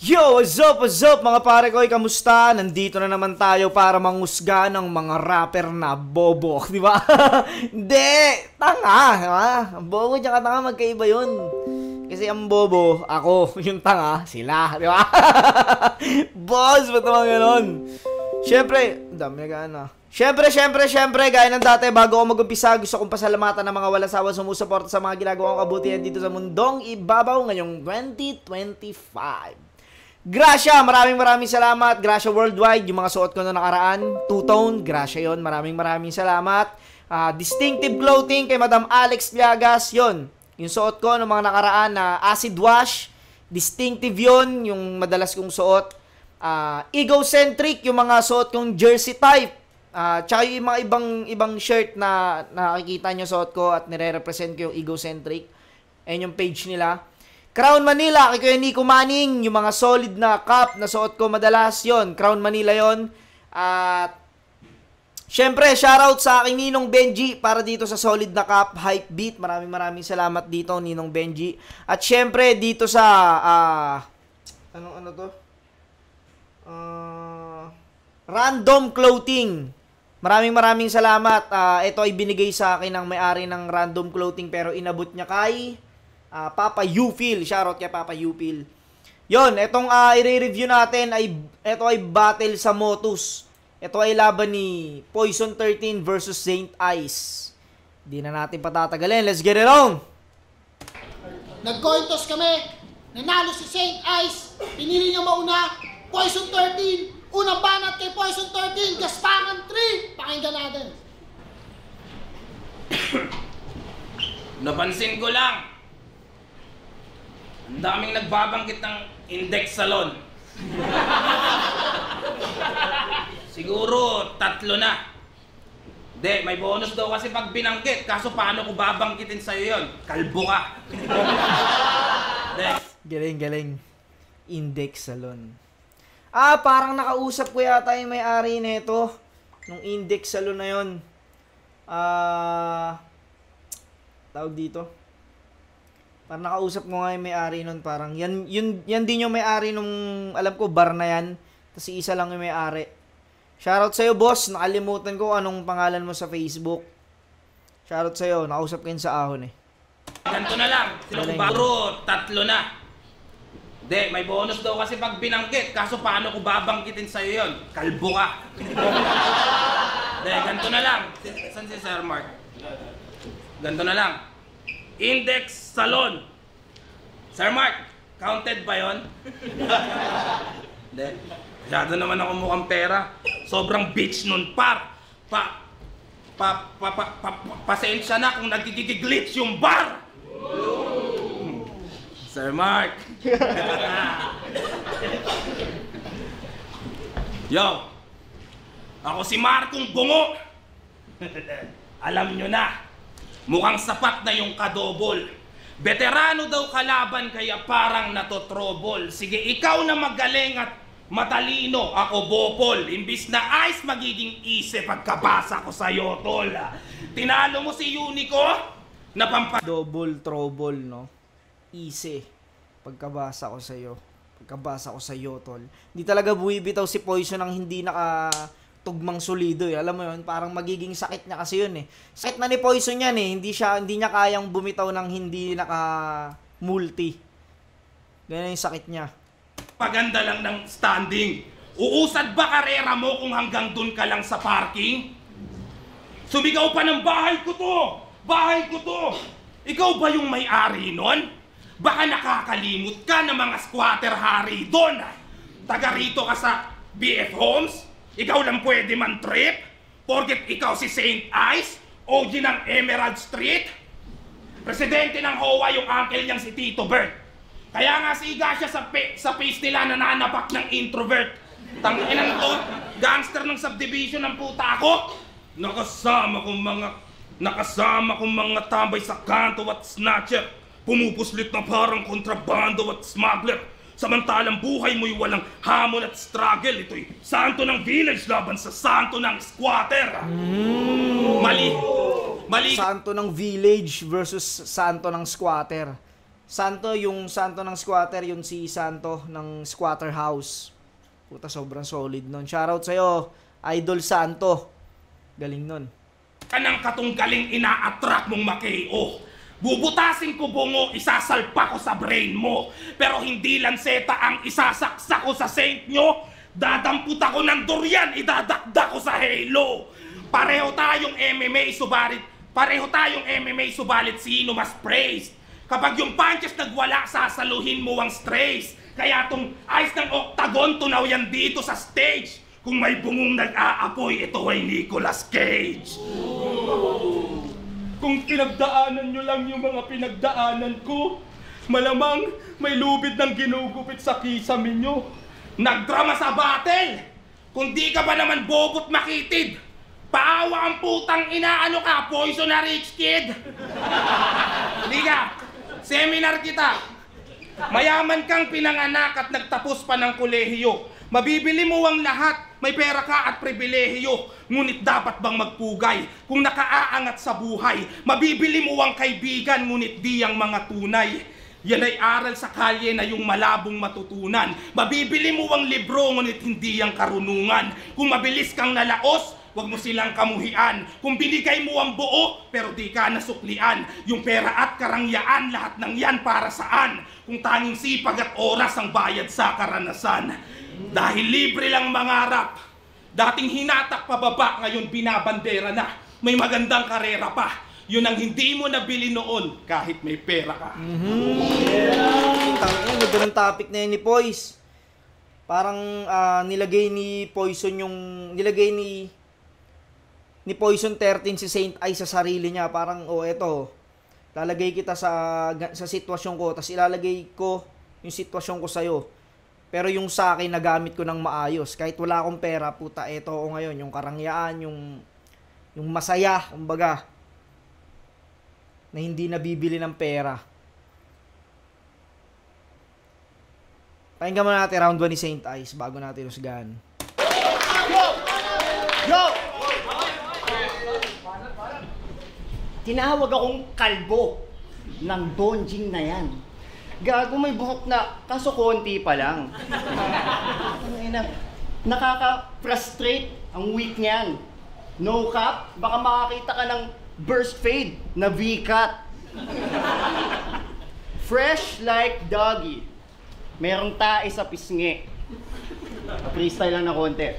Yo, what's up mga pare ko? Kamusta? Nandito na naman tayo para mangusga ng mga rapper na bobo, di ba? Hindi, tanga, di ba? Ang bobo tsaka tanga magkaiba yun. Kasi ang bobo, ako, yung tanga, sila, di ba? Boss, ba't naman ganon? Siyempre, dami na gana. Siyempre, gaya ng dati, bago ako mag-umpisa, gusto kong pasalamatan ng mga walang sawang sumusuporta sa mga ginagawang kabutihan dito sa mundong ibabaw ngayong 2025. Gracia, maraming salamat. Gracia Worldwide, yung mga suot ko na nakaraan. Two-tone, Gracia yon. Maraming salamat. Distinctive clothing kay Madam Alex Llagas, yon. Yung suot ko ng mga nakaraan na acid wash. Distinctive yon, yung madalas kong suot. Egocentric, yung mga suot kong jersey type. Tsaka yung mga ibang shirt na nakikita nyo suot ko at nire-represent ko yung egocentric. Ayan yung page nila. Crown Manila, kay Kuya Nico Manning, yung mga solid na cup na suot ko madalas, yon. Crown Manila yon. At syempre, shoutout sa aking Ninong Benji para dito sa solid na cup, Hype Beat. Maraming salamat dito, Ninong Benji. At syempre, dito sa ano to? Random Clothing. Maraming salamat. Ito ay binigay sa akin ng may-ari ng Random Clothing pero inabot niya kay Papa Yufil. Shoutout kay Papa Yufil. Yon, itong i-review natin ay ito ay battle sa Motus. Ito ay laban ni Poison 13 versus Saint Ice. Di na natin patatagalin. Let's get it on. Nag-coin toss kami. Nanalo si Saint Ice. Pinili niya mauna. Poison 13. Unang banat kay Poison 13. Gaspangan 3. Pakinggan natin. Napansin ko lang. Ang daming nagbabanggit ng Index Salon. Siguro 3 na. Hindi, may bonus daw kasi pag binanggit. Kaso paano ko babanggitin sa'yo yun? Kalbo ka. Galing. Index Salon. Parang nakausap ko yata yung may-ari nito. Nung Index Salon na yun. Tawag dito. Parang nakausap ko nga yung may-ari nun. Parang yan din yung may-ari nung, alam ko, bar na yan. Tapos isa lang yung may-ari. Shoutout sa'yo, boss. Nakalimutan ko anong pangalan mo sa Facebook. Shoutout sa'yo. Nakausap ko yun sa ahon eh. Ganto na lang. Baro, 3 na. Hindi, may bonus daw kasi pag binanggit. Kaso paano ko babanggitin sa'yo yun? Kalbo ka. Hindi, ganto na lang. Saan si Sir Mark? Ganto na lang. Index Salon. Sir Mark, counted ba yun? Hindi. Masyado naman ako mukhang pera. Sobrang bitch nun, par. Pasensya na kung nagkikiglitch yung bar. Sir Mark. Yo. Ako si Markong Bungo. Alam nyo na. Mukhang sapat na yung kadobol. Veterano daw kalaban kaya parang natotrobol. Sige, ikaw na magaling at matalino. Ako bopol. Imbis na ice, magiging ise pagkabasa ko sa'yo, tol. Tinalo mo si Unico? Double trouble, no? Ise. Pagkabasa ko sa'yo. Pagkabasa ko sa'yo, tol. Hindi talaga buwibitaw si Poison ng hindi tugmang solido eh. Alam mo yun, parang magiging sakit niya kasi yun eh. Sakit na ni Poison yan eh. Hindi niya kayang bumitaw ng hindi naka-multi. Ganyan yung sakit niya. Paganda lang ng standing. Uusad ba karera mo kung hanggang dun ka lang sa parking? Sumigaw pa ng bahay ko to! Bahay ko to! Ikaw ba yung may-ari nun? Baka nakakalimot ka ng mga squatter hari doon. Taga rito ka sa BF Homes? Ikaw lang pwede man trip? Porket ikaw si Saint Ice? OG ng Emerald Street? Presidente ng HOA yung uncle niyang si Tito Bert. Kaya nga siga siya sa face nila nananapak ng introvert. Tanginan to, gangster ng subdivision ng puta ako. Nakasama kong mga tambay sa kanto at snatcher. Pumupuslit na parang kontrabando at smuggler. Samantalang buhay mo'y walang hamon at struggle. Ito'y santo ng village laban sa santo ng squatter. Mali. Santo ng village versus santo ng squatter. Santo, yung Santo ng squatter, yun si Santo ng Squatter House. Puta, sobrang solid nun. Shoutout sa'yo, Idol Santo. Galing nun. Kanang katunggaling ina-attract mong makeo. Bubutasin ko bungo, isasalpa ko sa brain mo. Pero hindi lanseta ang isasaksak ko sa saint nyo. Dadamput ako ng durian, idadakdak ko sa halo. Pareho tayong MMA subalit sino mas praised. Kapag yung punches nagwala, sasaluhin mo ang strays. Kaya tong ice ng octagon, tunaw yan dito sa stage. Kung may bungong nag-aapoy, ito ay Nicolas Cage. Kung pinagdaanan nyo lang yung mga pinagdaanan ko, malamang may lubid ng ginugupit sa kisame nyo. Nagdrama sa battle! Kung di ka ba naman bobot makitid, paawa ang putang ina, ano ka, poison na rich kid? Liga, seminar kita. Mayaman kang pinanganak at nagtapos pa ng kolehiyo. Mabibili mo ang lahat, may pera ka at pribilehiyo. Ngunit dapat bang magpugay kung nakaaangat sa buhay? Mabibili mo ang kaibigan, ngunit di ang mga tunay. Yan ay aral sa kalye na yung malabong matutunan. Mabibili mo ang libro, ngunit hindi ang karunungan. Kung mabilis kang nalaos, huwag mo silang kamuhian. Kung binigay mo ang buo, pero di ka nasuklian. Yung pera at karangyaan, lahat ng yan para saan? Kung tanging sipag at oras ang bayad sa karanasan. Dahil libre lang mangarap. Dating hinatak pababa, ngayon binabandera na. May magandang karera pa. Yun ang hindi mo nabili noon kahit may pera ka. Tangin, ganda ng topic na yun ni Poise. Parang nilagay ni Poison yung... Nilagay ni Poison 13 si Saint Ice sa sarili niya. Parang, eto, lalagay kita sa sitwasyon ko, tapos ilalagay ko yung sitwasyon ko sa'yo. Pero yung sa akin, nagamit ko ng maayos. Kahit wala akong pera, puta, eto ako ngayon. Yung karangyaan, yung masaya, kumbaga, na hindi nabibili ng pera. Pakinggan muna natin round 1 ni Saint Ice bago natin husgahan. Yo! Tinawag akong kalbo ng donjing na yan. Gago, may buhok na, kaso konti pa lang. Nakaka-frustrate ang weak niyan. No cap, baka makakita ka ng burst fade na V-cut. Fresh like doggy. Merong tae sa pisngi. Freestyle lang na konti.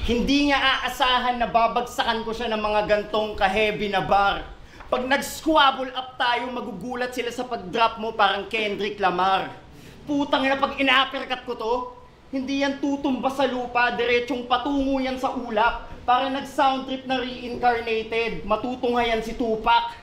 Hindi niya aasahan na babagsakan ko siya ng mga gantong ka-heavy na bar. Pag nag-squabble up tayo, magugulat sila sa pag-drop mo parang Kendrick Lamar. Putang na, pag ina-uppercut ko to, hindi yan tutumba sa lupa, diretsong patungo yan sa ulap. Para nag-sound trip na reincarnated, matutunghayan si Tupac.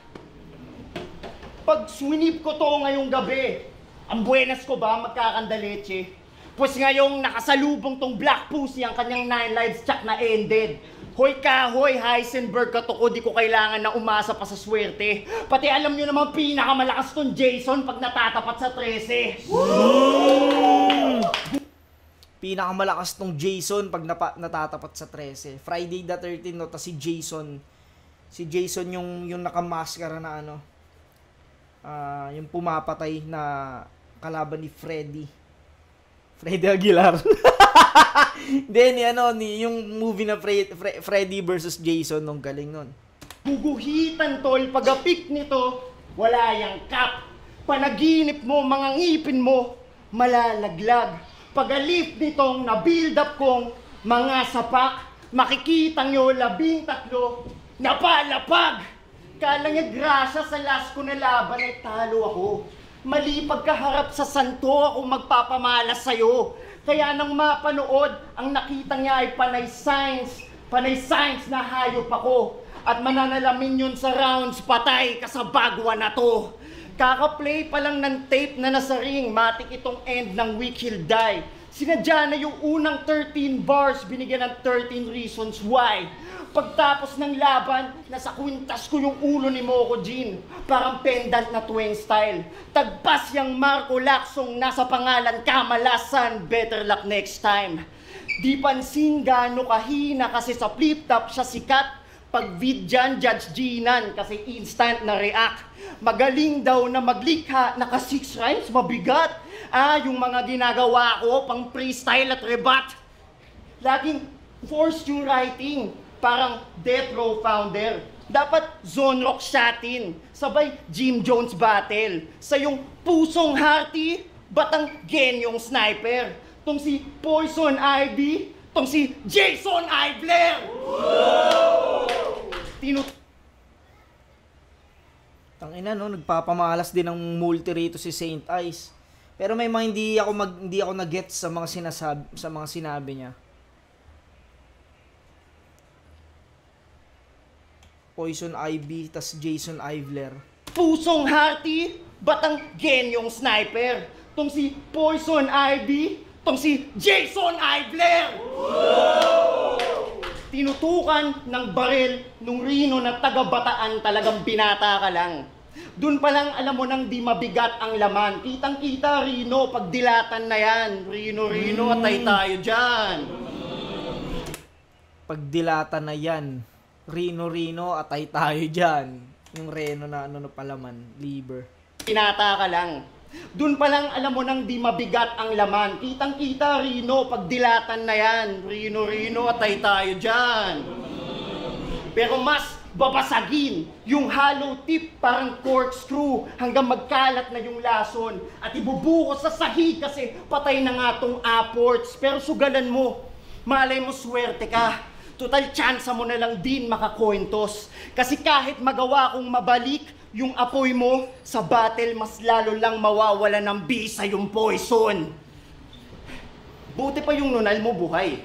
Pag swinip ko to ngayong gabi, ang buenas ko ba magkakandaleche? Pues ngayong nakasalubong tong Black Pussy ang kanyang 9 lives tsak na ended. Hoy kahoy, Heisenberg ka to ko, di ko kailangan na umasa pa sa swerte. Pati alam nyo naman pinakamalakas tong Jason pag natatapat sa 13. Pinakamalakas tong Jason pag natatapat sa 13. Friday the 13th, no? Tas si Jason. Si Jason yung nakamaskara na ano. Yung pumapatay na kalaban ni Freddy Aguilar. Then yung movie na Freddy versus Jason, nung galing nun. Guguhitan tol, pag-apik nito, wala yang kap. Panaginip mo, mga ngipin mo, malalaglag. Pag-alip nitong na-build up kong mga sapak, makikita nyo 13 napalapag. Kala niya grasya sa last ko na laban ay talo ako. Mali pagkaharap sa santo ako magpapamalas sa'yo. Kaya nang mapanood, ang nakita niya ay panay science na hayop ako. At mananalamin yun sa rounds, patay ka sa bagwa na to. Kaka-play pa lang ng tape na nasa ring, matik itong end ng week he'll die. Sinadya na yung unang 13 bars, binigyan ng 13 reasons why. Pagtapos ng laban, nasa kwintas ko yung ulo ni Moko Jean. Parang pendant na twin style. Tagpas yung Marco Lacsong nasa pangalan Kamalasan. Better luck next time. Di pansin gaano kahina kasi sa flip-top siya sikat. pag-vidyan, Judge Ginan, kasi instant na react. Magaling daw na maglikha, naka 6 rhymes, mabigat. Yung mga ginagawa ko, pang freestyle at rebat. Laging force yung writing, parang Death Row founder. Dapat zone rock shatin, sabay Jim Jones battle. Sa yung pusong hearty, batang genyong sniper. Tong si Poison Ivy, tong si Jason Ivler. Tangina no, nagpapamalas din ng multi rito si Saint Ice. Pero may mga hindi ako na-gets sa mga sinabi niya. Poison Ivy tas Jason Ivler. Pusong hearty, batang genyong sniper. Tong si Poison Ivy, tong si Jason Ivler. Tinutukan ng baril nung Rino na taga-Bataan, talagang binata ka lang. Doon pa lang alam mo nang di mabigat ang laman. Kitang-kita, Rino, pagdilatan na yan. Rino, atay tayo dyan. Pagdilatan na yan. Rino, atay tayo dyan. Yung Reno na ano palaman, liver. Binata ka lang. Doon pa lang alam mo nang di mabigat ang laman. Kitang-kita, Rino, pagdilatan na yan. Rino, atay tayo dyan. Pero mas babasagin yung hollow tip, parang corkscrew, hanggang magkalat na yung lason. At ibubukos sa sahig kasi patay na nga tong apports. Pero sugalan mo, malay mo swerte ka. Total chance mo na lang din makakointos. Kasi kahit magawa kong mabalik yung apoy mo, sa battle mas lalo lang mawawala ng bisa yung poison. Buti pa yung nunal mo buhay.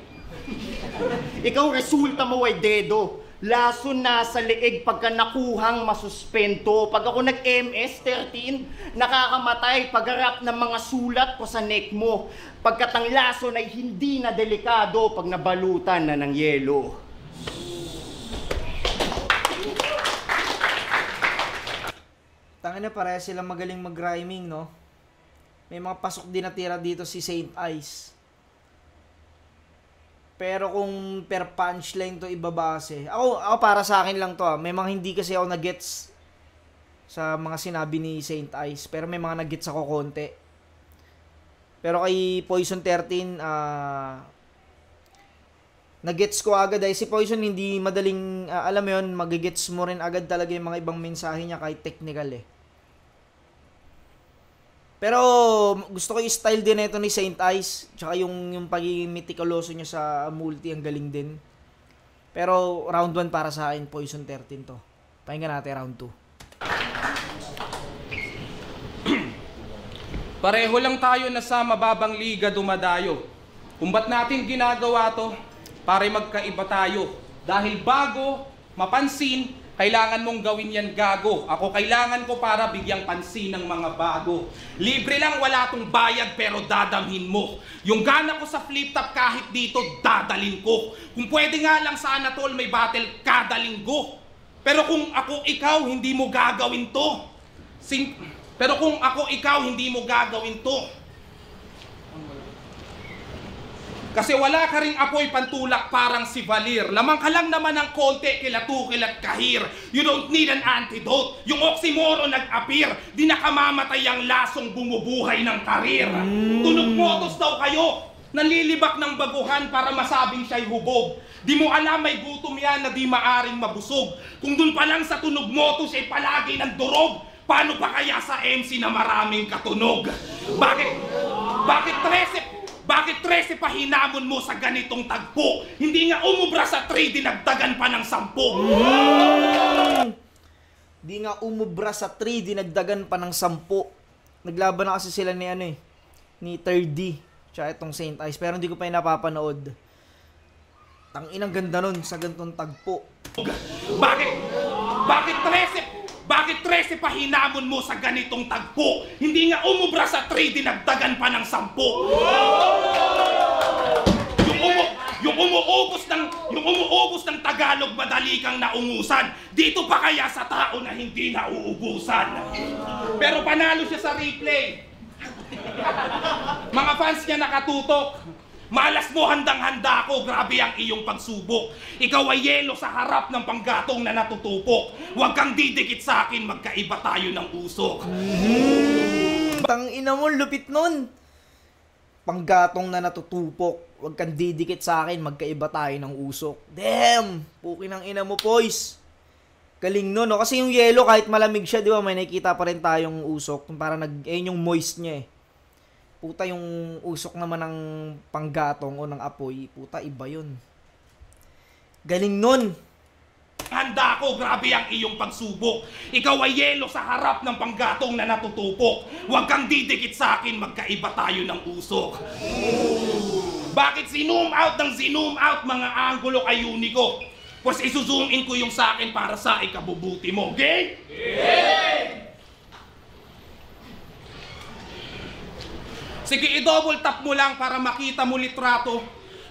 Ikaw resulta mo ay dedo. Lason na sa leeg pagka nakuhang masuspento. Pag ako nag-MS-13, nakakamatay pagharap ng mga sulat ko sa neck mo. Pagkat ang lason ay hindi na delikado pag nabalutan na ng yelo. Tangina, pareha silang magaling mag-rhyming, no? May mga pasok din na tira dito si Saint Ice. Pero kung per punchline to ibabase, ako para sa akin lang to may mga hindi kasi ako na-gets sa mga sinabi ni Saint Ice, pero may mga na-gets ako konti. Pero kay Poison 13, na-gets ko agad dahil si Poison hindi madaling, alam mo yun, magigets mo rin agad talaga yung mga ibang mensahe niya kahit technical eh. Pero gusto ko yung style din ito ni Saint Ice, tsaka yung pagiging meticuloso niya sa multi, ang galing din. Pero round 1 para sa akin, Poison 13 to. Pakinggan natin round 2. Pareho lang tayo na sa mababang liga dumadayo. Kung ba't natin ginagawa to, para magkaiba tayo. Dahil bago, mapansin, kailangan mong gawin yan gago. Ako kailangan ko para bigyang pansin ng mga bago. Libre lang, wala tong bayad pero dadamhin mo. Yung gana ko sa flip top kahit dito dadalin ko. Kung pwede nga lang sana tol may battle kada linggo. Pero kung ako ikaw hindi mo gagawin to. Pero kung ako ikaw hindi mo gagawin to. Kasi wala ka ring apoy pantulak parang si Valir. Lamang ka lang naman ng konti, kilatukil at kahir. You don't need an antidote. Yung oxymoron nag-appear. Di nakamamatay ang lasong bumubuhay ng karir. Tunog motos daw kayo. Nanlilibak ng baguhan para masabing siya'y hubog. Di mo alam may gutom yan na di maaring mabusog. Kung dun pa lang sa tunog motos ay palagi ng durog. Paano pa kaya sa MC na maraming katunog? Bakit 13 pa hinamon mo sa ganitong tagpo? Hindi nga umubra sa 3, dinagdagan pa ng 10. Di nga umubra sa 3, dinagdagan pa ng 10. Naglaban na kasi sila ni ni 3D, tsaka itong Saint Ice, pero hindi ko pa yung napapanood. Tanginang ganda nun sa ganitong tagpo. Bakit 13 pa hinamon mo sa ganitong tagpo? Hindi nga umubra sa 3, dinagdagan pa ng 10. Yung umuubos ng Tagalog, madali kang naungusan. Dito pa kaya sa tao na hindi nauubusan. Pero panalo siya sa replay. Mga fans niya nakatutok. Malas mo, handang-handa ako, grabe ang iyong pagsubok. Ikaw ay yelo sa harap ng panggatong na natutupok. Huwag kang didikit sa akin, magkaiba tayo ng usok. Tang ina mo, lupit nun. Panggatong na natutupok. Huwag kang didikit sa akin, magkaiba tayo ng usok. Damn! Puki ng ina mo, boys. Galing nun, no? Kasi yung yelo, kahit malamig siya, di ba, may nakikita pa rin tayong usok. Para ayun yung moist niya eh. Puta, yung usok naman ng panggatong o ng apoy, puta, iba yun. Galing nun! Handa ako, grabe ang iyong pagsubok. Ikaw ay yelo sa harap ng panggatong na natutupok. Huwag kang didikit sa akin, magkaiba tayo ng usok. Bakit zoom out mga anggulo kay Unico? Pues isuzoom in ko yung sa akin para sa ikabubuti mo, okay? Yeah! Sige, i-double tap mo lang para makita mo litrato.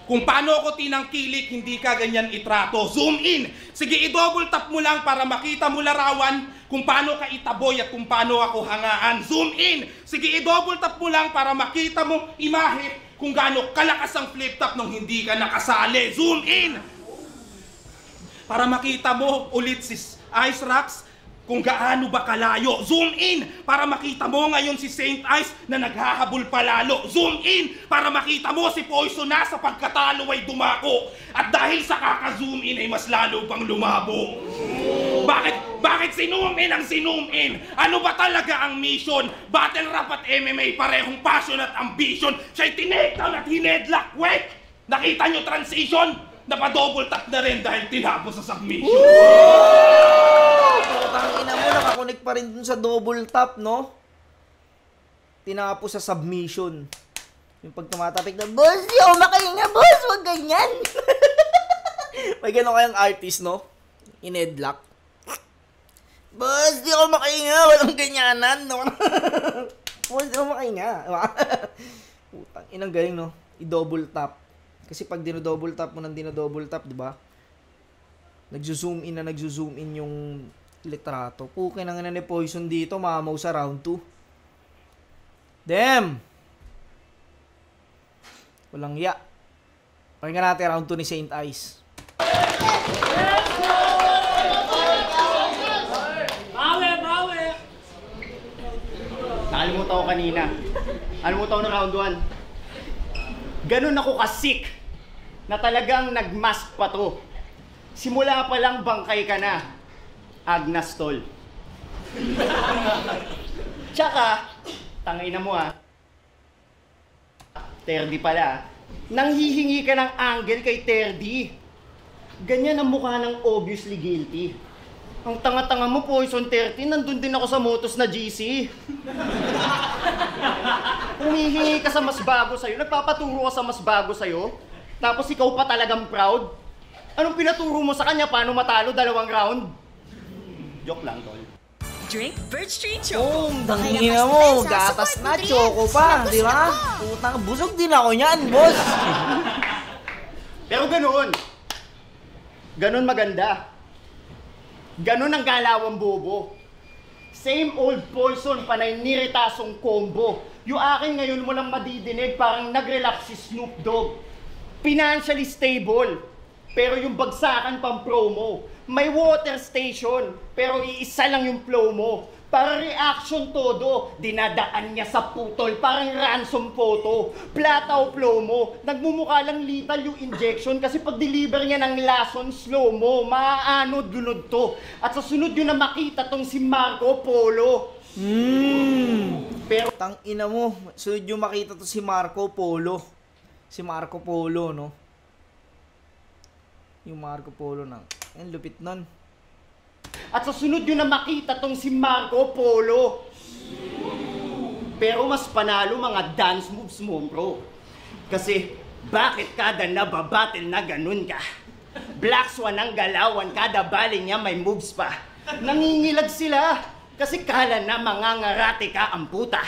Kung paano ako tinangkilik, hindi ka ganyan itrato. Zoom in! Sige, i-double tap mo lang para makita mo larawan kung paano ka itaboy at kung paano ako hangaan. Zoom in! Sige, i-double tap mo lang para makita mo imahe kung gaano kalakas ang flip top nung hindi ka nakasali. Zoom in! Para makita mo ulit si Ice Rocks kung gaano ba kalayo. Zoom in! Para makita mo ngayon si Saint Ice na naghahabol palalo. Zoom in! Para makita mo si Poison na sa pagkatalo ay dumako. At dahil sa kaka-zoom in ay mas lalo pang lumabo. Bakit sinum in ang sinum in? Ano ba talaga ang mission? Battle rap at MMA parehong passion at ambition. Siya'y tinekdown at hinedlock. Wait! Nakita nyo transition? Napa-double tap na rin dahil tinapos sa submission. Putang ina mo, nakakonek pa rin dun sa double tap, no? Tinapos sa submission. Yung pag tumatapik na, boss, di ako makahinga, boss, wag ganyan. May gano'n kayang artist, no? In-headlock. Boss, di ako makahinga, walang ganyanan, no? Boss, di ako makahinga. Putang inang galing, no? I-double tap. Kasi pag dino-double tap mo ng dino-double tap, di ba? Nagzo-zoom in yung litrato. Pukin ang ina ni Poison dito, mamaw sa round 2. Damn! Walang ya. Pakinggan natin round 2 ni Saint Ice. Bawi! Nakalimutan ko kanina. Nakalimutan ko na round 1. Ganun ako kasik na talagang nagmask pa to. Simula pa lang bangkay ka na, Agnas tol. Tsaka, tangina mo Terdi pala, nanghihingi ka ng angle kay Terdi. Ganyan ang mukha ng obviously guilty. Ang tanga-tanga mo, Poison 13, nandun din ako sa Motos na GC. Humihingi ka sa mas bago sa'yo, nagpapaturo ka sa mas bago sa'yo, tapos ikaw pa talagang proud. Anong pinaturo mo sa kanya? Paano matalo 2 round? Joke lang, tol. Drink Birch Tree Choco. Tangina mo, gatas na, choco pa, di ba? Putang, busog din ako niyan, boss. Pero ganun. Ganun maganda. Ganun ang galawang bobo. Same old Poison, panay niritasong combo. Yung akin ngayon mo lang madidinig, parang nag-relax si Snoop Dogg. Financially stable, pero yung bagsakan pang promo. May water station, pero iisa lang yung flow mo. Para reaction todo, dinadaan niya sa putol, parang ransom photo. Plataw flow mo, nagmumukha lang lethal yung injection kasi pag deliver niya ng lason, slow mo, maaanod lunod to. At sa sunod yun na makita tong si Marco Polo. Pero tang ina mo, sunod yung makita to si Marco Polo. Si Marco Polo, no? Yung Marco Polo ng, ang lupit nun. At sa sunod yun na makita tong si Marco Polo. Pero mas panalo mga dance moves mo, bro. Kasi bakit kada nababattle na ganun ka? Black Swan ang galawan, kada bali niya may moves pa. Nangingilag sila kasi kala na mangangarate ka ang puta.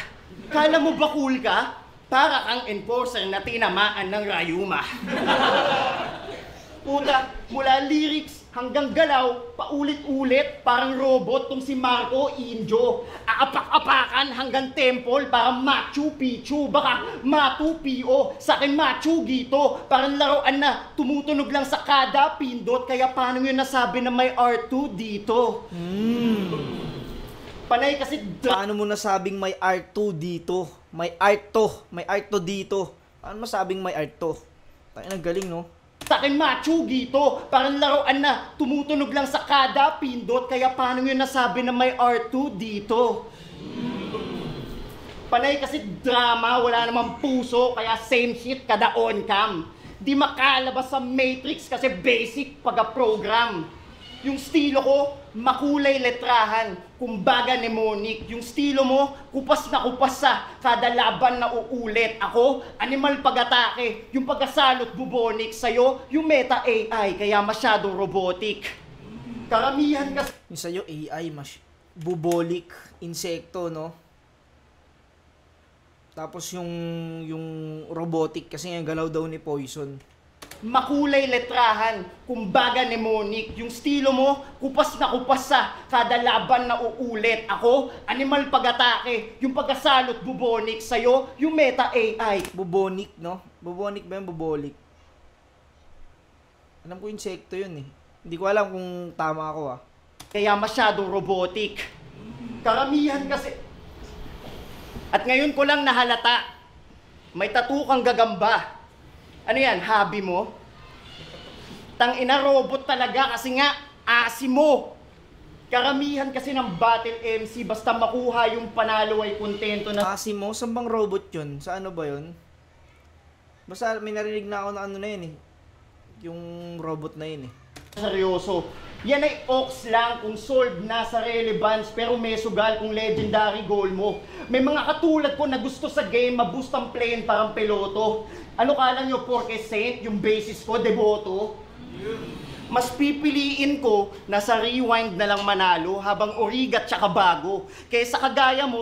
Kala mo ba cool ka? Para kang enforcer na tinamaan ng rayuma. Puta, mula lyrics, hanggang galaw, paulit-ulit, parang robot tong si Marco Indio. Aapak-apakan hanggang temple, parang Machu Picchu, baka Matu Pio, sa akin Machu Gito, parang laruan na tumutunog lang sa kada pindot, kaya paano yun nasabi na may R2 dito? Panay kasi Paano mo nasabing may art 2 dito? May art to. May art to dito. Paano masabing may art to? Tayo na galing, no? sa akin Machu Gito, parang laruan na tumutunog lang sa kada pindot, kaya paano yun nasabi na may R2 dito? Panay kasi drama, wala namang puso, kaya same shit kada on cam. Di makalabas sa Matrix kasi basic pagka-program. Yung estilo ko, makulay letrahan, kumbaga mnemonic. Yung estilo mo, kupas na kupas sa kada laban na uulit. Ako, animal pag-atake, yung pagkasalot bubonic. Sa'yo, yung meta AI, kaya masyadong robotic. Karamihan kasi... Yung sa'yo AI, bubolik, insekto, no? Tapos yung robotic, kasi yung galaw daw ni Poison. Makulay letrahan, kumbaga mnemonic. Yung estilo mo, kupas na kupas sa kada laban na uulit. Ako, animal pag-atake, yung pagkasalot bubonic. Sa'yo, yung meta AI. Bubonic, no? Bubonic ba yung bubolik? Alam ko insekto yun eh. Hindi ko alam kung tama ako ah. Kaya masyadong robotic. Karamihan kasi... At ngayon ko lang nahalata, may tattoo kang gagamba. Ano yan, hobby mo? Tang-ina, robot talaga kasi nga, asi mo. Karamihan kasi ng battle MC, basta makuha yung panalo ay kontento na... Kasi mo, saan bang robot yun? Sa ano ba yun? Basta may narinig na ako na ano na yun eh. Yung robot na yun eh. Seryoso. Yan ay ox lang kung solve na sa relevance, pero may sugal kung legendary goal mo. May mga katulad ko na gusto sa game, maboost ang plane parang peloto. Ano kala nyo, porke saint, yung basis ko, deboto? Mas pipiliin ko na sa rewind na lang manalo habang origat tsaka bago. Kaysa kagaya mo,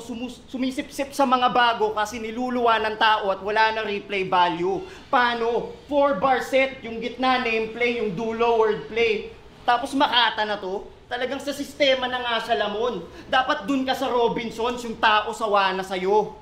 sumisip-sip sa mga bago kasi niluluwa ng tao at wala na replay value. Paano? 4-bar set, yung gitna nameplay, yung dulo wordplay. Tapos Makata na to, talagang sa sistema na nga siya lamon. Dapat dun ka sa Robinsons, yung tao sawa na sa'yo.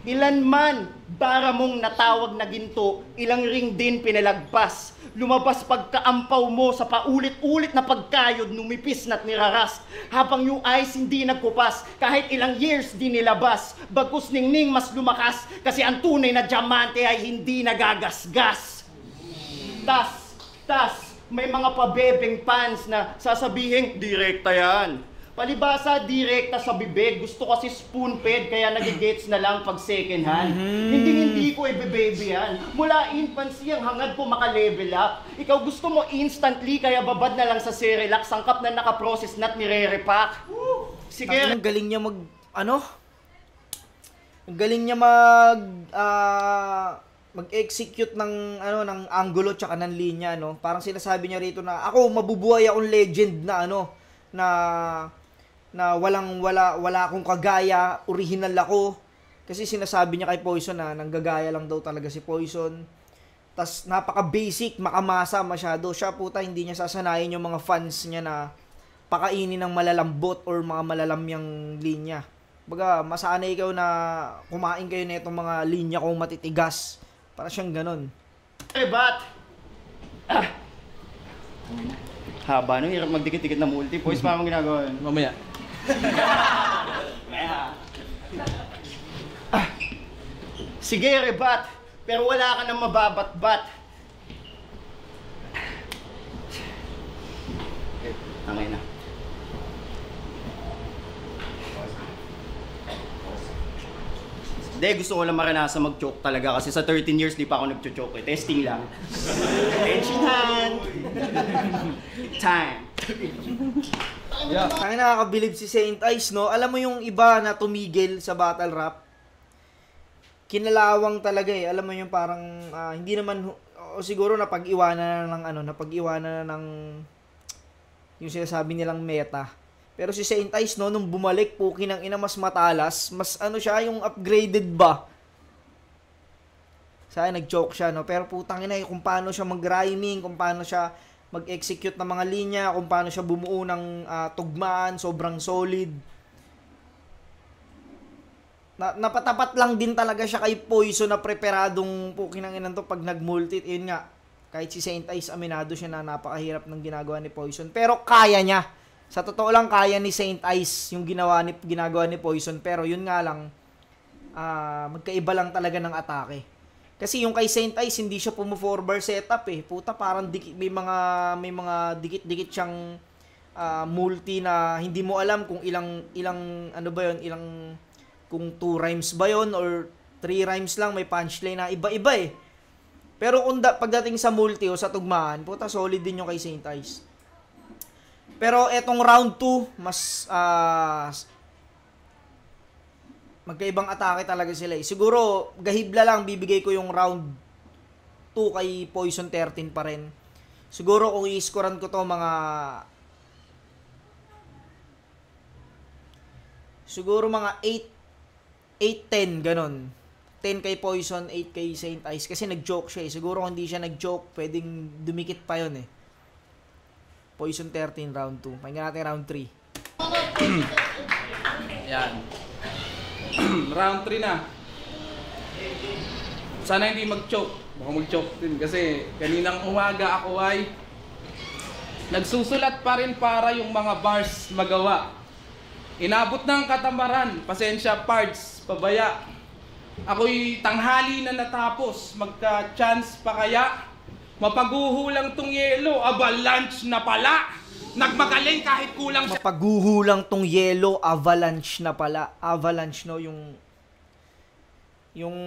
Ilan man, bara mong natawag na ginto, ilang ring din pinalagpas. Lumabas pagkaampaw mo sa paulit-ulit na pagkayod, numipis na't niraras. Habang yung eyes hindi nagkupas, kahit ilang years di nilabas. Bagkus ningning mas lumakas, kasi ang tunay na diamante ay hindi nagagasgas. Tas, may mga pabebeng fans na sasabihin, direkta yan. Palibasa, direkta sa bibig. Gusto kasi spoon-fed, kaya nagigets na lang pag second hand. Hindi ko i-baby yan. Mula infancy, ang hangad ko maka-level up. Ikaw gusto mo instantly, kaya babad na lang sa Cerelac. Sangkap na nakaprocess na't nire-repack. Sige. Ang galing niya ang galing niya mag-execute ng ng angulo tsaka ng linya, no. Parang sinasabi niya rito na ako mabubuhay akong legend na na wala akong kagaya, original ako. Kasi sinasabi niya kay Poison na nanggagaya lang daw talaga si Poison. Tas napaka-basic, makamasa masyado. Siya puta hindi niya sasanayin yung mga fans niya na pakainin ng malalambot or mga malalamyang linya. Baga, masanay ikaw na kumain kayo na itong mga linya kong matitigas. Para siyang ganon. Rebat! Haba, no? Hirap magdikit-dikit na multi-voice. Paano mong ginagawa yun? Mamaya. Sige, rebat. Pero wala ka nang mababat-bat. Tangay na. Hindi, gusto ko lang maranasan mag-choke talaga kasi sa 13 years di pa ako nag-choke eh. Testing lang. Attention hand! Time! Ang nakakabilib si Saint Ice, no? Alam mo yung iba na tumigil sa battle rap? Kinalawang talaga eh. Alam mo yung parang hindi naman o siguro napag-iwanan na ng yung sinasabi nilang meta. Pero si Saint Ice, no, nung bumalik, puki ng ina, mas matalas, mas siya, yung upgraded ba? Saya nag-choke siya, no? Pero putang ina, kung paano siya mag-rhyming, kung paano siya mag-execute ng mga linya, kung paano siya bumuo ng tugmaan, sobrang solid. Napatapat lang din talaga siya kay Poison na preparadong pukinanginan to pag nag-multi. Yun nga, kahit si Saint Ice aminado siya na napakahirap ng ginagawa ni Poison. Pero kaya niya. Sa totoo lang, kaya ni Saint Ice yung ginagawa ni Poison. Pero yun nga lang, magkaiba lang talaga ng atake. Kasi yung kay Saint Ice, hindi siya pumu-4-bar setup eh. Puta, parang may mga dikit-dikit siyang multi na hindi mo alam kung ilang ano ba yun, kung 2 rhymes ba yun or 3 rhymes lang, may punchline na iba-iba eh. Pero pagdating sa multi o sa tugmaan, puta, solid din yung kay Saint Ice. Pero etong round 2, mas magkaibang atake talaga sila eh. Siguro, gahibla lang, bibigay ko yung round 2 kay Poison 13 pa rin. Siguro kung i-scorean ko to siguro mga 8-10, ganon. 10 kay Poison, 8 kay Saint Ice. Kasi nag-joke siya eh. Siguro kung hindi siya nag-joke, pwedeng dumikit pa yun eh. Poison 13, round 2. Pakinggan natin round 3. Yan. Round 3 na. Sana hindi mag-choke. Baka mag-choke din kasi kaninang umaga ako ay nagsusulat pa rin para yung mga bars magawa. Inabot ng katamaran. Pasensya parts, pabaya. Ako'y tanghali na natapos. Magka-chance pa kaya? Mapaguho lang tong yelo. Aba, lunch na pala. Nagmagaling kahit kulang siya. Mapaguho lang tong yellow, avalanche na pala. Avalanche, no? Yung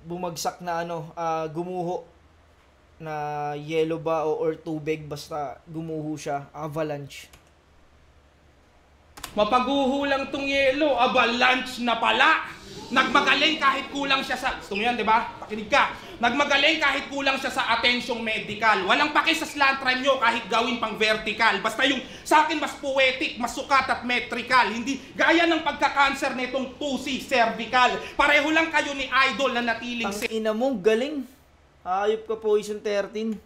bumagsak na gumuho na yellow ba or tubig, basta gumuho siya. Avalanche. Mapaguho lang tong yelo. Aba, lunch na pala. Nagmagaling kahit kulang siya sa... Gusto mo yan, di ba? Pakinig ka. Nagmagaling kahit kulang siya sa atensyong medical. Walang paki sa slant rhyme nyo kahit gawin pang vertical. Basta yung sa akin mas poetic, mas sukat at metrical. Hindi gaya ng pagka-cancer nitong 2C cervical. Pareho lang kayo ni Idol na natiling... Ina mo, galing. Ayop ka, Poison 13.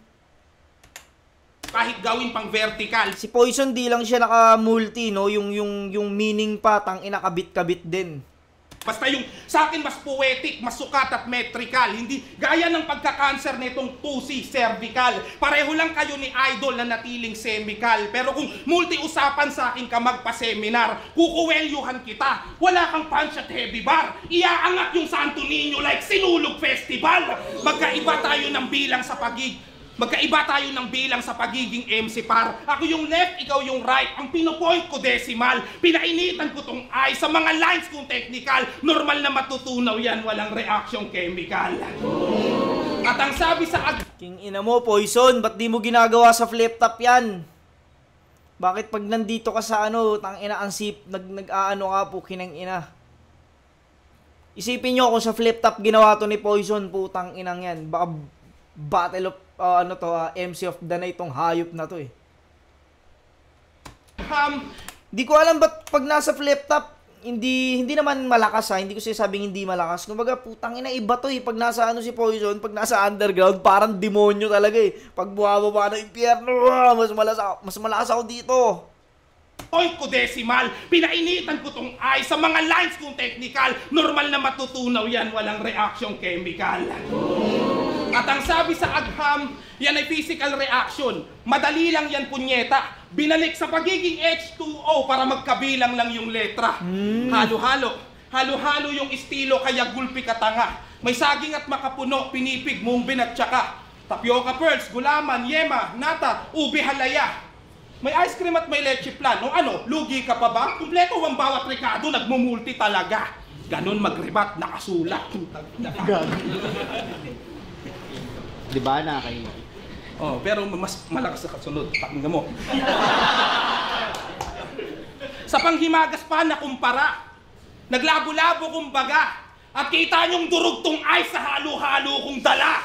Kahit gawin pang vertical. Si Poison di lang siya naka-multi, no? Yung meaning pa, ina kabit-kabit din. Basta yung sa akin mas poetic, mas sukat at metrical. Hindi gaya ng pagka-cancer nitong 2C cervical. Pareho lang kayo ni Idol na natiling semical. Pero kung multi-usapan sa akin ka magpa-seminar, kukuwelyuhan kita. Wala kang punch at heavy bar. Iaangat yung Santo Niño like Sinulog Festival. Magkaiba tayo ng bilang sa pagiging MC par. Ako yung left, ikaw yung right. Ang pinopoint ko decimal. Pinainitan ko tong I sa mga lines kong technical. Normal na matutunaw yan, walang reaction chemical. At ang sabi sa King ina mo, Poison, ba't di mo ginagawa sa flip top yan? Bakit pag nandito ka sa tang ina ang nag-aano ka po, kinang ina. Isipin nyo kung sa flip top ginawa to ni Poison, putang inang yan. Baka battle of MC of the night tong hayop na to eh. Di ko alam ba't pag nasa flip top hindi naman malakas hindi ko sinasabing hindi malakas. Kumbaga putang ina iba to eh. Pag nasa si Poison, pag nasa underground parang demonyo talaga eh. Pag buwababa ng impyerno, mas malakas ako dito. Point ko decimal, pinainitan ko tong I sa mga lines kong technical. Normal na matutunaw yan, walang reaction chemical. At ang sabi sa agham, yan ay physical reaction. Madali lang yan, punyeta. Binalik sa pagiging H2O para magkabilang lang yung letra. Halo-halo. Halo-halo yung estilo kaya gulpi ka tanga. May saging at makapuno, pinipig, mumbin at tsaka. Tapioca pearls, gulaman, yema, nata, ube halaya. May ice cream at may leche plan. O lugi ka pa ba? Kumpleto ang bawat rekado, nagmumulti talaga. Ganon magribat, nakasulat. Diba na kayo? Oh, pero mas malakas sa kasunod. Pakinggan mo. Sa panghimagas pa na kumpara, naglabo-labo kumbaga, at kita niyong durugtong ice sa halo-halo kong dala.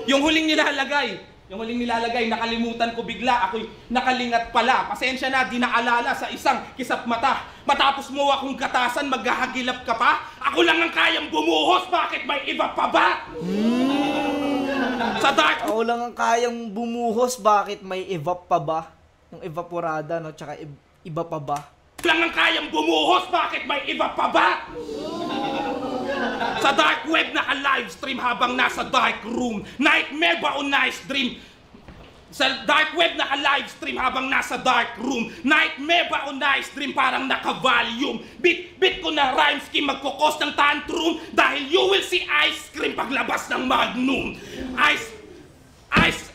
Yung huling nilalagay, nakalimutan ko bigla, ako'y nakalingat pala. Pasensya na, di naalala sa isang kisap mata. Matapos mo akong gatasan, maghahagilap ka pa? Ako lang ang kayang bumuhos, bakit may iba pa ba? Sa dark Ako lang ang kayang bumuhos, bakit may evap pa ba? Yung evaporada, no? Tsaka iba pa ba? lang ang kayang bumuhos, bakit may iba pa ba? Sa dark web naka-livestream habang nasa dark room. Nightmare ba o nice dream? Sa dark web naka-livestream habang nasa dark room. Nightmare ba o nice dream? Parang naka-volume. Bit ko na rhyme scheme magkukos ng tantrum dahil you will see ice cream paglabas ng Magnum. Ice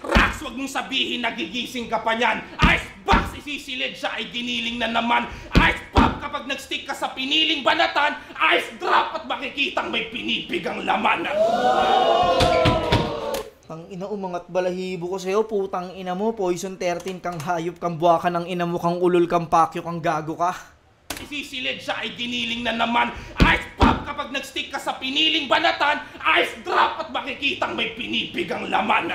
rocks, wag mong sabihin nagigising ka pa niyan. Ice box, isisilid siya ay giniling na naman. Ice pop, kapag nag-stick ka sa piniling banatan. Ice drop at makikitang may pinipigang laman. Ang ina, umangat balahibo ko sa'yo, putang ina mo, Poison 13 kang hayop, kang buwaka ng ina mo, kang ulol, kang pakyo, kang gago ka. Isisilid siya ay giniling na naman. Ice pop, kapag nag-stick ka sa piniling banatan. Ice drop at makikitang may pinipigang laman.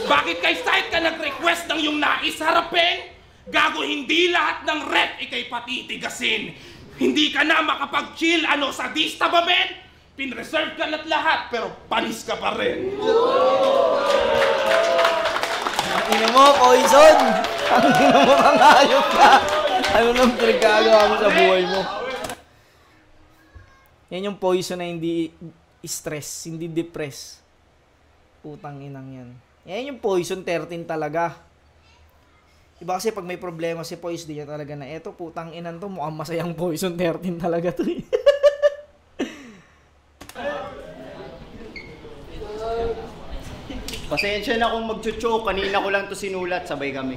Bakit kay site ka nag-request ng yung nais harapin? Gago, hindi lahat ng rep ikay patitigasin. Hindi ka na makapag-chill, sadista ba, men? Pinreserve ka lahat, pero panis ka pa rin. Ang ina mo, Poison! Ang ina mo, kang hayop ka! Ano nang pinagkagawa mo sa buhay mo? Yan yung Poison na hindi stress, hindi depress. Putang inang yan. Yan yung Poison 13 talaga. Iba kasi pag may problema si Poison, di niya talaga na, eto putang inan to, mukhang masayang Poison 13 talaga to. Pasensya na kung mag-choke, kanina ko lang to sinulat, sabay kami.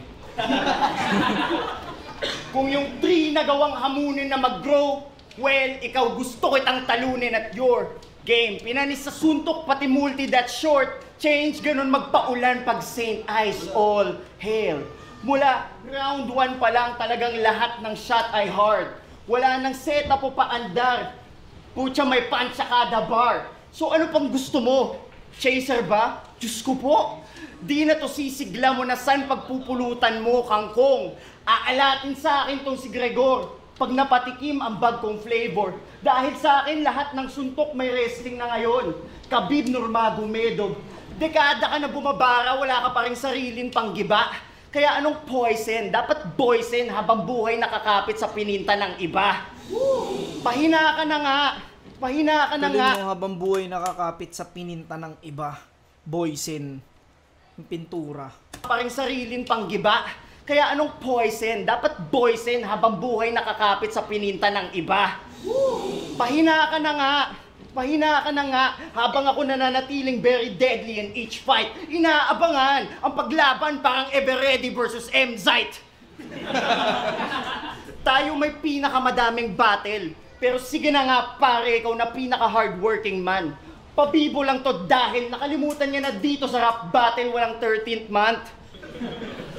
Kung yung tree na gawang hamunin na mag-grow, well, ikaw gusto kitang talunin at your game. Pinanis sa suntok, pati multi that short. Change, ganun magpaulan pag St. Ice, all hail. Mula round 1 pa lang, talagang lahat ng shot ay hard. Wala nang setup o paandar. Putya, may punch sa kada bar. So ano pang gusto mo? Chaser ba? Diyos ko po. Di na to sisigla mo na san pagpupulutan mo, kangkong. Aalatin sa akin tong si Gregor. Pag napatikim ang bag kong flavor. Dahil sa akin lahat ng suntok may wrestling na ngayon. Khabib Nurmagomedov. Dekada ka na bumabara, wala ka pa rin sariling panggiba. Kaya anong poison? Dapat boysen habang buhay nakakapit sa pininta ng iba. Pahina ka na nga. Pahina ka na nga. Tuloy mo habang buhay nakakapit sa pininta ng iba. Boysen. Yung pintura. Parang sariling panggiba. Kaya anong poison? Dapat boysen habang buhay nakakapit sa pininta ng iba. Pahina ka na nga. Pahina ka na nga. Habang ako nananatiling very deadly in each fight. Inaabangan ang paglaban parang Everready versus M-Zite. Tayo may pinakamadaming battle. Pero sige na nga pare, ikaw na pinaka-hardworking man. Pabibo lang to dahil nakalimutan niya na dito sa rap battle walang 13th month.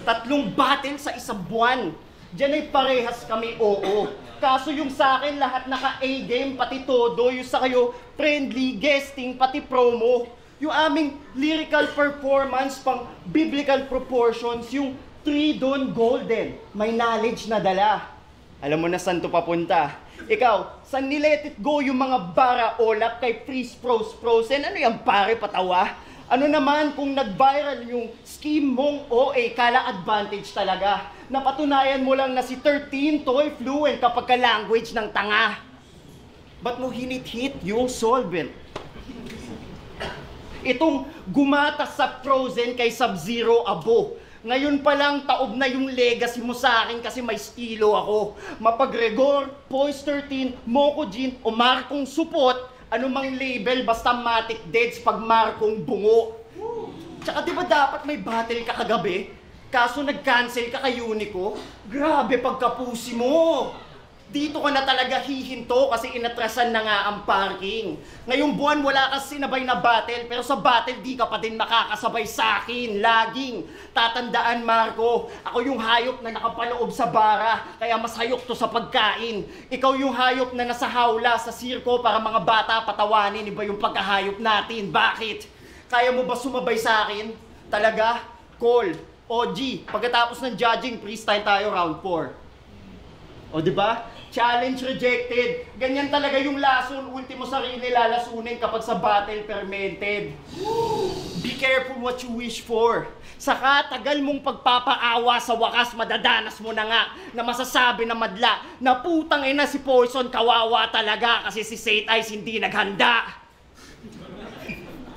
3 battle sa isang buwan. Diyan ay parehas kami, oo. Kaso yung sa akin lahat naka-A-game, pati todo. Yung sa kayo, friendly, guesting, pati promo. Yung aming lyrical performance, pang biblical proportions, yung 3 doon golden. May knowledge na dala. Alam mo na saan to papunta. Ikaw, saan ni Let It Go yung mga bara olap kay Freeze Frozen? Ano yung pare patawa? Ano naman kung nag-viral yung scheme mong OA, kala advantage talaga. Napatunayan mo lang na si 13 toy fluent kapag ka-language ng tanga. Ba't mo hinit-hit yung solvent? Itong gumatas sa Frozen kay Sub-Zero abo. Ngayon pa lang taob na yung legacy mo sa akin kasi may estilo ako. Mapag-Gregor, Poise 13, Moko Jin o Markong Supot, anumang label basta Matic Deads pag Markong Bungo. Tsaka di ba dapat may battle ka kagabi? Kaso nag-cancel ka kay Unico? Grabe pagkapusi mo! Dito ka na talaga hihinto kasi inatrasan na nga ang parking. Ngayong buwan wala ka sinabay na battle, pero sa battle di ka pa din makakasabay sa akin. Laging tatandaan, Marco, ako yung hayop na nakapaloob sa bara, kaya mas hayok to sa pagkain. Ikaw yung hayop na nasa hawla sa sirko para mga bata patawanin. Iba yung pagkahayop natin. Bakit? Kaya mo ba sumabay sa akin? Talaga? Call. OG. Pagkatapos ng judging, freestyle tayo round 4. O diba? Challenge rejected. Ganyan talaga yung lason, ultimo sarili lalasunin kapag sa battle fermented. Be careful what you wish for. Saka tagal mong pagpapaawa, sa wakas madadanas mo na nga na masasabi na madla na putang ina si Poison, kawawa talaga kasi si Saint Ice hindi naghanda.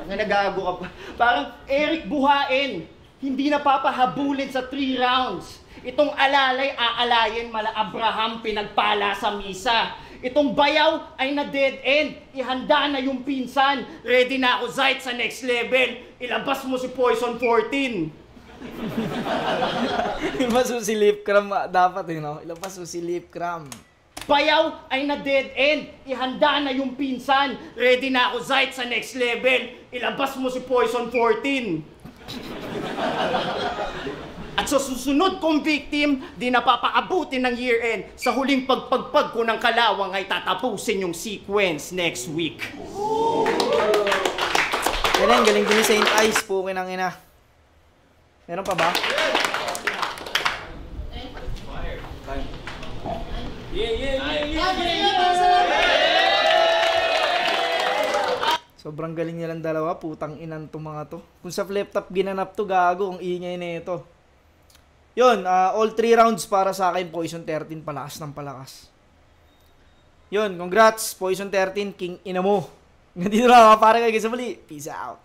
Nagago ka pa. Parang Eric Buhain, hindi napapahabulin sa 3 rounds. Itong alalay aalayin mala Abraham pinagpala sa misa. Itong bayaw ay na dead end. Ihanda na yung pinsan. Ready na ako Zayt sa next level. Ilabas mo si Poison 14. Ilabas mo si Lip Cram dapat no? Ilabas mo si Lip Cram. Bayaw ay na dead end. Ihanda na yung pinsan. Ready na ako Zayt sa next level. Ilabas mo si Poison 14. At sa susunod kong victim, di napapaabutin ng year-end. Sa huling pagpagpag ko ng kalawang ay tatapusin yung sequence next week. Galing, galing din ni Saint Ice, pukin ang ina. Meron pa ba? Sobrang galing nilang dalawa, putang inan to mga to. Kung sa flip top ginanap to, gago, ang ingay na ito. Yun, all 3 rounds para sa akin, Poison 13, palakas ng palakas. Yun, congrats, Poison 13, king ina mo. Nandito na mga pare kayo sa muli. Peace out.